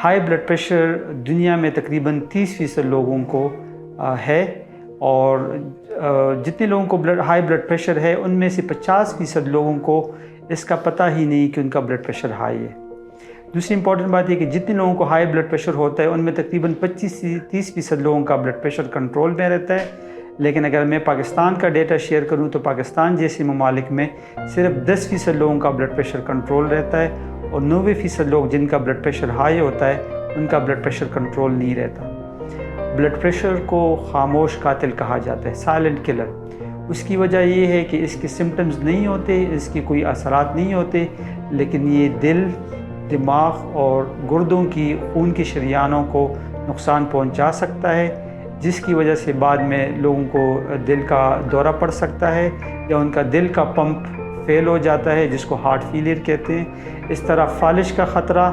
High blood pressure دنیا میں تقریباً 30% لوگوں کو ہے، اور جتنے لوگوں کو ہائی بلڈ پریشر ہے ان میں سے 50% لوگوں کو اس کا پتہ ہی نہیں کہ ان کا بلڈ پریشر ہائی ہے۔ دوسری امپورٹنٹ بات یہ کہ جتنے لوگوں کو ہائی بلڈ پریشر ہوتا ہے ان میں تقریباً 25 سے 30% لوگوں کا بلڈ پریشر کنٹرول میں رہتا ہے، لیکن اگر میں پاکستان کا ڈیٹا شیئر کروں تو پاکستان جیسے ممالک میں صرف 10% لوگوں کا بلڈ پریشر کنٹرول رہتا ہے، اور 90% لوگ جن کا بلڈ پریشر ہائی ہوتا ہے ان کا بلڈ پریشر کنٹرول نہیں رہتا۔ بلڈ پریشر کو خاموش قاتل کہا جاتا ہے، سائلنٹ کلر۔ اس کی وجہ یہ ہے کہ اس کے سمٹمز نہیں ہوتے، اس کے کوئی اثرات نہیں ہوتے، لیکن یہ دل، دماغ اور گردوں کی خون کی شریانوں کو نقصان پہنچا سکتا ہے، جس کی وجہ سے بعد میں لوگوں کو دل کا دورہ پڑ سکتا ہے، یا ان کا دل کا پمپ فیل ہو جاتا ہے جس کو ہارٹ فیلئر کہتے ہیں۔ اس طرح فالج کا خطرہ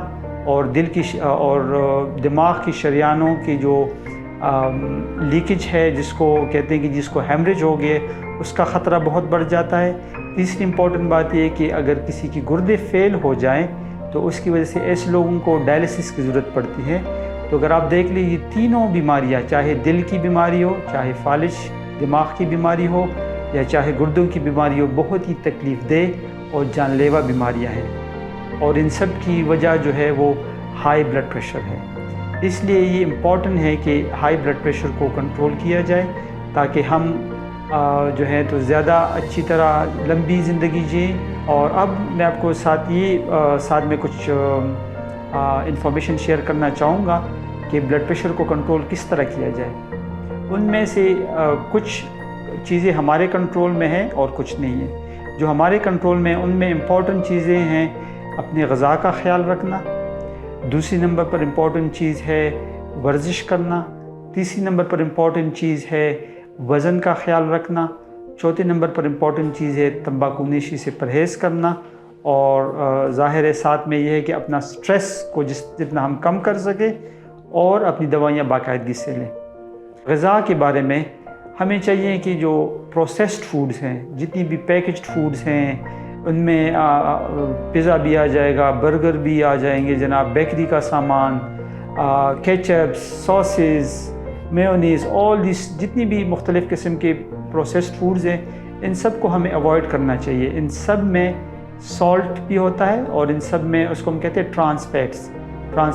اور دل کی اور دماغ کی شریانوں کی جو لیکیج ہے جس کو کہتے ہیں کہ جس کو ہیمریج ہو گئے، اس کا خطرہ بہت بڑھ جاتا ہے۔ تیسری امپورٹنٹ بات یہ ہے کہ اگر کسی کی گردے فیل ہو جائیں تو اس کی وجہ سے ایسے لوگوں کو ڈائلسس کی ضرورت پڑتی ہے۔ تو اگر آپ دیکھ لیں یہ تینوں بیماریاں، چاہے دل کی بیماری ہو، چاہے فالج دماغ کی بیماری ہو، یا چاہے گردوں کی بیماری ہو، بہت ہی تکلیف دہ اور جان لیوا بیماریاں ہیں، اور ان سب کی وجہ جو ہے وہ ہائی بلڈ پریشر ہے۔ اس لیے یہ امپورٹنٹ ہے کہ ہائی بلڈ پریشر کو کنٹرول کیا جائے، تاکہ ہم جو ہے تو زیادہ اچھی طرح لمبی زندگی جئیں۔ اور اب میں آپ کو ساتھ میں کچھ انفارمیشن شیئر کرنا چاہوں گا کہ بلڈ پریشر کو کنٹرول کس طرح کیا جائے۔ ان میں سے کچھ چیزیں ہمارے کنٹرول میں ہیں اور کچھ نہیں ہیں۔ جو ہمارے کنٹرول میں ان میں امپورٹنٹ چیزیں ہیں اپنی غذا کا خیال رکھنا، دوسری نمبر پر امپورٹنٹ چیز ہے ورزش کرنا، تیسری نمبر پر امپورٹنٹ چیز ہے وزن کا خیال رکھنا، چوتھے نمبر پر امپورٹنٹ چیز ہے تمباکو نوشی سے پرہیز کرنا، اور ظاہر ہے ساتھ میں یہ ہے کہ اپنا سٹریس کو جتنا ہم کم کر سکیں، اور اپنی دوائیاں باقاعدگی سے لیں۔ غذا کے بارے میں ہمیں چاہیے کہ جو پروسیسڈ فوڈز ہیں، جتنی بھی پیکجڈ فوڈز ہیں، ان میں پیزا بھی آ جائے گا، برگر بھی آ جائیں گے جناب، بیکری کا سامان، کیچپس، ساسز، میونیز، آل دیس جتنی بھی مختلف قسم کے پروسیسڈ فوڈز ہیں، ان سب کو ہمیں اوائڈ کرنا چاہیے۔ ان سب میں سالٹ بھی ہوتا ہے، اور ان سب میں اس کو ہم کہتے ہیں ٹرانس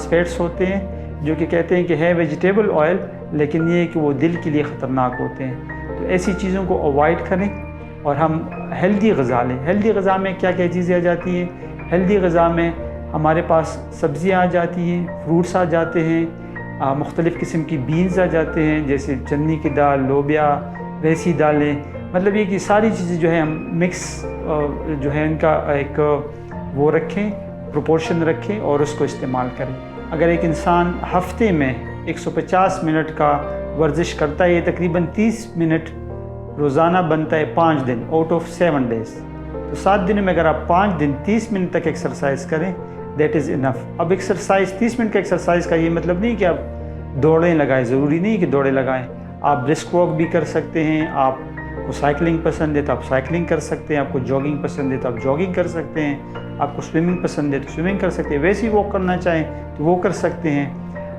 فیٹس ہوتے ہیں، جو کہ کہتے ہیں کہ ہے ویجیٹیبل آئل، لیکن یہ کہ وہ دل کے لیے خطرناک ہوتے ہیں۔ تو ایسی چیزوں کو اوائڈ کریں، اور ہم ہیلدی غذا لیں۔ ہیلدی غذا میں کیا کیا چیزیں آ جاتی ہیں؟ ہیلدی غذا میں ہمارے پاس سبزیاں آ جاتی ہیں، فروٹس آ جاتے ہیں، مختلف قسم کی بینز آ جاتے ہیں، جیسے چنے کی دال، لوبیا، ویسی دالیں، مطلب یہ کہ ساری چیزیں جو ہے ہم مکس جو ہے ان کا ایک وہ رکھیں، پروپورشن رکھیں، اور اس کو استعمال کریں۔ اگر ایک انسان ہفتے میں 150 منٹ کا ورزش کرتا ہے، یہ تقریباً 30 منٹ روزانہ بنتا ہے 5 دن آؤٹ آف 7 ڈیز۔ تو 7 دنوں میں اگر آپ 5 دن 30 منٹ تک ایکسرسائز کریں، دیٹ از انف۔ اب ایکسرسائز 30 منٹ کا ایکسرسائز کا یہ مطلب نہیں کہ آپ دوڑیں لگائیں، ضروری نہیں کہ دوڑیں لگائیں، آپ برسک واک بھی کر سکتے ہیں، آپ کو سائیکلنگ پسند ہے تو آپ سائیکلنگ کر سکتے ہیں، آپ کو جاگنگ پسند ہے تو آپ جاگنگ کر سکتے ہیں، آپ کو سوئمنگ پسند ہے تو سوئمنگ کر سکتے ہیں، ویسے ہی واک کرنا چاہیں تو وہ کر سکتے ہیں۔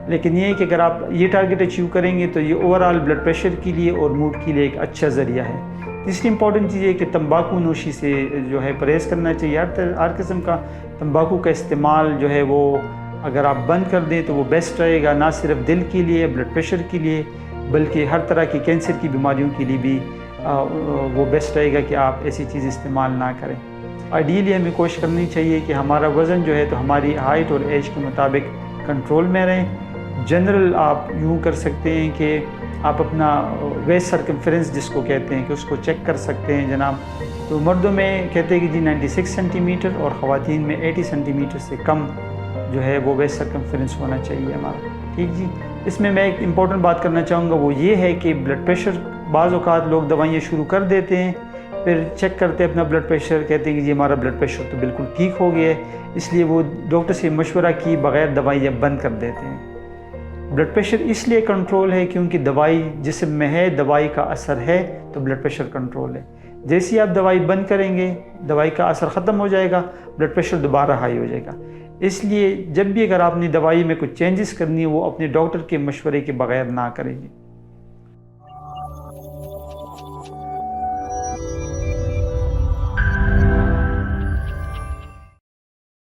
لیکن یہ کہ اگر آپ یہ ٹارگٹ اچیو کریں گے تو یہ اوورآل بلڈ پریشر کے لیے اور موڈ کے لیے ایک اچھا ذریعہ ہے۔ تیسری امپورٹنٹ چیز یہ کہ تمباکو نوشی سے جو ہے پرہیز کرنا چاہیے۔ ہر قسم کا تمباکو کا استعمال جو ہے وہ اگر آپ بند کر دیں تو وہ بیسٹ رہے گا، نہ صرف دل کے لیے، بلڈ پریشر کے لیے، بلکہ ہر طرح کی کینسر کی بیماریوں کے لیے بھی وہ بیسٹ رہے گا کہ آپ ایسی چیز استعمال نہ کریں۔ آئیڈیلی ہمیں کوشش کرنی چاہیے کہ ہمارا وزن جو ہے تو ہماری ہائٹ اور ایج کے مطابق کنٹرول میں رہیں۔ جنرل آپ یوں کر سکتے ہیں کہ آپ اپنا ویسٹ سرکمفرنس جس کو کہتے ہیں کہ اس کو چیک کر سکتے ہیں جناب۔ تو مردوں میں کہتے ہیں کہ جی 96 سینٹی میٹر، اور خواتین میں 80 سینٹی میٹر سے کم جو ہے وہ ویسٹ سرکمفرنس ہونا چاہیے ہمارا۔ ٹھیک جی، اس میں ایک امپورٹنٹ بات کرنا چاہوں گا، وہ یہ ہے کہ بلڈ پریشر بعض اوقات لوگ دوائیاں شروع کر دیتے ہیں، پھر چیک کرتے ہیں اپنا بلڈ پریشر، کہتے ہیں کہ جی ہمارا بلڈ پریشر تو بالکل ٹھیک ہو گیا ہے، اس لیے وہ ڈاکٹر سے مشورہ کی بغیر دوائیاں بند کر دیتے ہیں۔ بلڈ پریشر اس لیے کنٹرول ہے کیونکہ دوائی جسم میں ہے، دوائی کا اثر ہے تو بلڈ پریشر کنٹرول ہے۔ جیسے آپ دوائی بند کریں گے، دوائی کا اثر ختم ہو جائے گا، بلڈ پریشر دوبارہ ہائی ہو جائے گا۔ اس لیے جب بھی اگر آپ نے دوائی میں کچھ چینجز کرنی ہے وہ اپنے ڈاکٹر کے مشورے کے بغیر نہ کریں جی.